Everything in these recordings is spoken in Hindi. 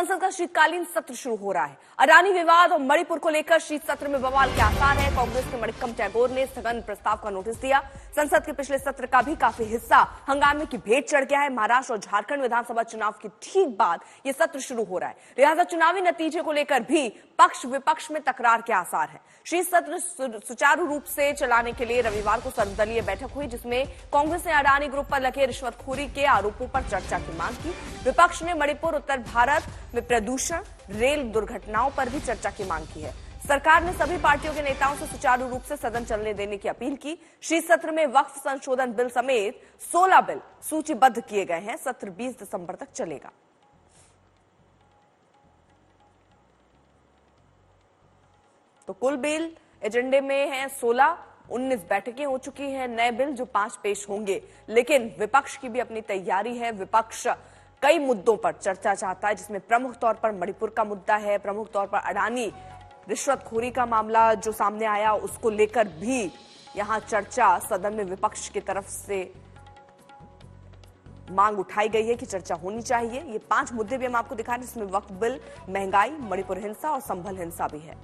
संसद का शीतकालीन सत्र शुरू हो रहा है। अडानी विवाद और मणिपुर को लेकर शीत सत्र में बवाल के आसार है। कांग्रेस के मणिक्कम टैगोर ने स्थगन प्रस्ताव का नोटिस दिया। संसद के पिछले सत्र का भी काफी हिस्सा हंगामे की भेंट चढ़ गया है। महाराष्ट्र और झारखंड विधानसभा चुनाव के ठीक बाद ये सत्र शुरू हो रहा है, लिहाजा चुनावी नतीजे को लेकर भी पक्ष विपक्ष में तकरार के आसार है। शीत सत्र सुचारू रूप से चलाने के लिए रविवार को सर्वदलीय बैठक हुई, जिसमें कांग्रेस ने अडानी ग्रुप पर लगे रिश्वतखोरी के आरोपों पर चर्चा की मांग की। विपक्ष ने मणिपुर, उत्तर भारत में प्रदूषण, रेल दुर्घटनाओं पर भी चर्चा की मांग की है। सरकार ने सभी पार्टियों के नेताओं से सुचारू रूप से सदन चलने देने की अपील की। शीत सत्र में वक्फ संशोधन बिल समेत 16 बिल सूचीबद्ध किए गए हैं। सत्र 20 दिसंबर तक चलेगा। तो कुल बिल एजेंडे में है 16, 19 बैठकें हो चुकी हैं। नए बिल जो 5 पेश होंगे, लेकिन विपक्ष की भी अपनी तैयारी है। विपक्ष कई मुद्दों पर चर्चा चाहता है, जिसमें प्रमुख तौर पर मणिपुर का मुद्दा है, प्रमुख तौर पर अडानी रिश्वतखोरी का मामला जो सामने आया, उसको लेकर भी यहां चर्चा सदन में विपक्ष की तरफ से मांग उठाई गई है कि चर्चा होनी चाहिए। ये 5 मुद्दे भी हम आपको दिखा रहे हैं, जिसमें वक्फ बिल, महंगाई, मणिपुर हिंसा और संभल हिंसा भी है।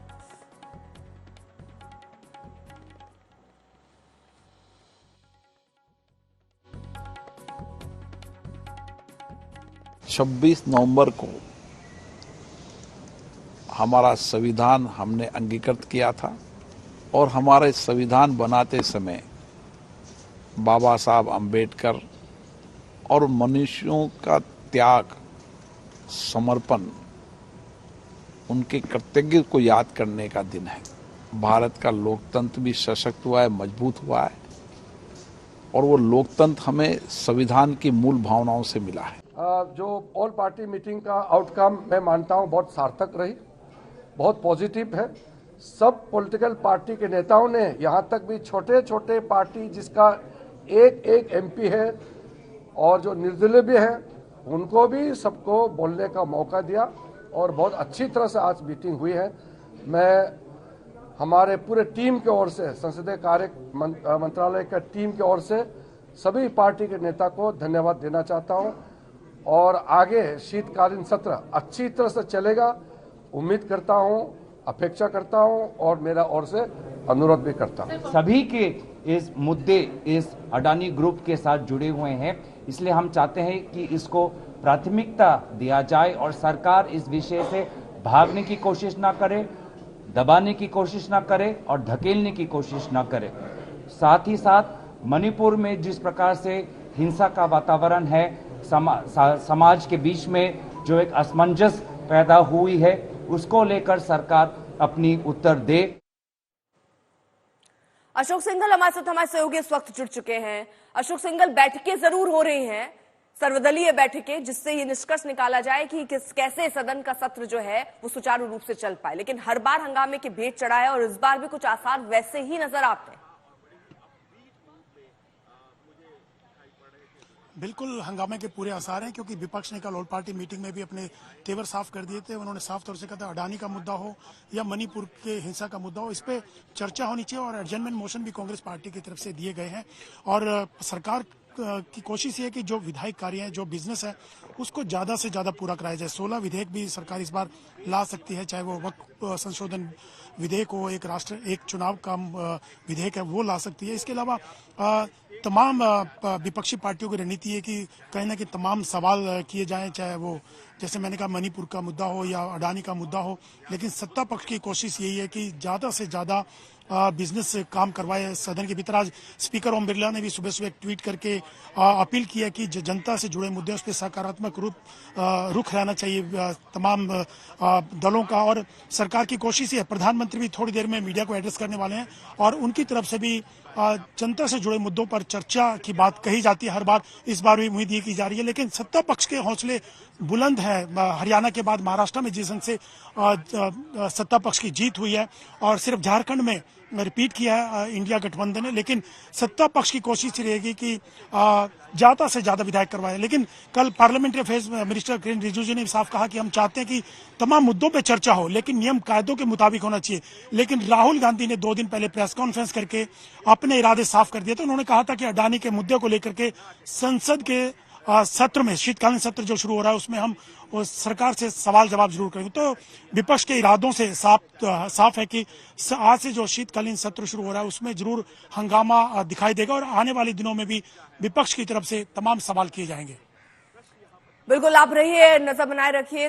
छब्बीस नवंबर को हमारा संविधान हमने अंगीकृत किया था और हमारे संविधान बनाते समय बाबा साहब अंबेडकर और मनुष्यों का त्याग, समर्पण, उनके कर्तव्य को याद करने का दिन है। भारत का लोकतंत्र भी सशक्त हुआ है, मजबूत हुआ है और वो लोकतंत्र हमें संविधान की मूल भावनाओं से मिला है। जो ऑल पार्टी मीटिंग का आउटकम मैं मानता हूं बहुत सार्थक रही, बहुत पॉजिटिव है। सब पॉलिटिकल पार्टी के नेताओं ने, यहां तक भी छोटे छोटे पार्टी जिसका एक एमपी है और जो निर्दलीय भी है, उनको भी सबको बोलने का मौका दिया और बहुत अच्छी तरह से आज मीटिंग हुई है। मैं हमारे पूरे टीम की ओर से, संसदीय कार्य मंत्रालय का टीम की ओर से सभी पार्टी के नेता को धन्यवाद देना चाहता हूं और आगे शीतकालीन सत्र अच्छी तरह से चलेगा, उम्मीद करता हूं, अपेक्षा करता हूं और मेरा ओर से अनुरोध भी करता हूं। सभी के इस मुद्दे इस अडानी ग्रुप के साथ जुड़े हुए हैं, इसलिए हम चाहते हैं कि इसको प्राथमिकता दिया जाए और सरकार इस विषय से भागने की कोशिश ना करे, दबाने की कोशिश ना करे और धकेलने की कोशिश ना करे। साथ ही साथ मणिपुर में जिस प्रकार से हिंसा का वातावरण है, समाज के बीच में जो एक असमंजस पैदा हुई है, उसको लेकर सरकार अपनी उत्तर दे। अशोक सिंघल हमारे सहयोगी इस वक्त जुड़ चुके हैं। अशोक सिंघल, बैठकें जरूर हो रही हैं, सर्वदलीय बैठकें, जिससे ये निष्कर्ष निकाला जाए कि कैसे सदन का सत्र जो है वो सुचारू रूप से चल पाए, लेकिन हर बार हंगामे की भेंट चढ़ा है और इस बार भी कुछ आसार वैसे ही नजर आते हैं। बिल्कुल हंगामे के पूरे आसार हैं, क्योंकि विपक्ष ने कल ऑल पार्टी मीटिंग में भी अपने तेवर साफ कर दिए थे। उन्होंने साफ तौर से कहा था अडानी का मुद्दा हो या मणिपुर के हिंसा का मुद्दा हो, इस पे चर्चा होनी चाहिए और एडजर्नमेंट मोशन भी कांग्रेस पार्टी की तरफ से दिए गए हैं। और सरकार की कोशिश ये है कि जो विधायक कार्य है, जो बिजनेस है, उसको ज्यादा से ज्यादा पूरा कराया जाए। 16 विधेयक भी सरकार इस बार ला सकती है, चाहे वो वक्फ संशोधन विधेयक हो, एक राष्ट्र एक चुनाव का विधेयक है, वो ला सकती है। इसके अलावा तमाम विपक्षी पार्टियों की रणनीति है कि कहीं ना कहीं तमाम सवाल किए जाएं, चाहे वो जैसे मैंने कहा मणिपुर का मुद्दा हो या अडानी का मुद्दा हो, लेकिन सत्ता पक्ष की कोशिश यही है कि ज्यादा से ज्यादा बिजनेस से काम करवाए सदन के भीतर। आज स्पीकर ओम बिरला ने भी सुबह सुबह एक ट्वीट करके अपील किया कि जो जनता से जुड़े मुद्दे उस पर सकारात्मक रुख रहना चाहिए तमाम दलों का। और सरकार की कोशिश है, प्रधानमंत्री भी थोड़ी देर में मीडिया को एड्रेस करने वाले हैं और उनकी तरफ से भी जनता से जुड़े मुद्दों पर चर्चा की बात कही जाती है हर बार। इस बार भी उम्मीद ये की जा रही है, लेकिन सत्ता पक्ष के हौसले बुलंद है। हरियाणा के बाद महाराष्ट्र में जिस ढंग से सत्ता पक्ष की जीत हुई है और सिर्फ झारखंड में रिपीट किया है इंडिया गठबंधन ने, लेकिन सत्ता पक्ष की कोशिश रहेगी कि ज्यादा से ज्यादा विधायक करवाए। लेकिन कल parliamentary affairs minister Kiren Rijiju ने साफ कहा कि हम चाहते हैं कि तमाम मुद्दों पे चर्चा हो, लेकिन नियम कायदों के मुताबिक होना चाहिए। लेकिन राहुल गांधी ने 2 दिन पहले प्रेस कॉन्फ्रेंस करके अपने इरादे साफ कर दिए थे। उन्होंने कहा था कि अडानी के मुद्दे को लेकर के संसद के सत्र में, शीतकालीन सत्र जो शुरू हो रहा है उसमें हम सरकार से सवाल जवाब जरूर करेंगे। तो विपक्ष के इरादों से साफ है कि आज से जो शीतकालीन सत्र शुरू हो रहा है उसमें जरूर हंगामा दिखाई देगा और आने वाले दिनों में भी विपक्ष की तरफ से तमाम सवाल किए जाएंगे। बिल्कुल, आप रहिए, नजर बनाए रखिए।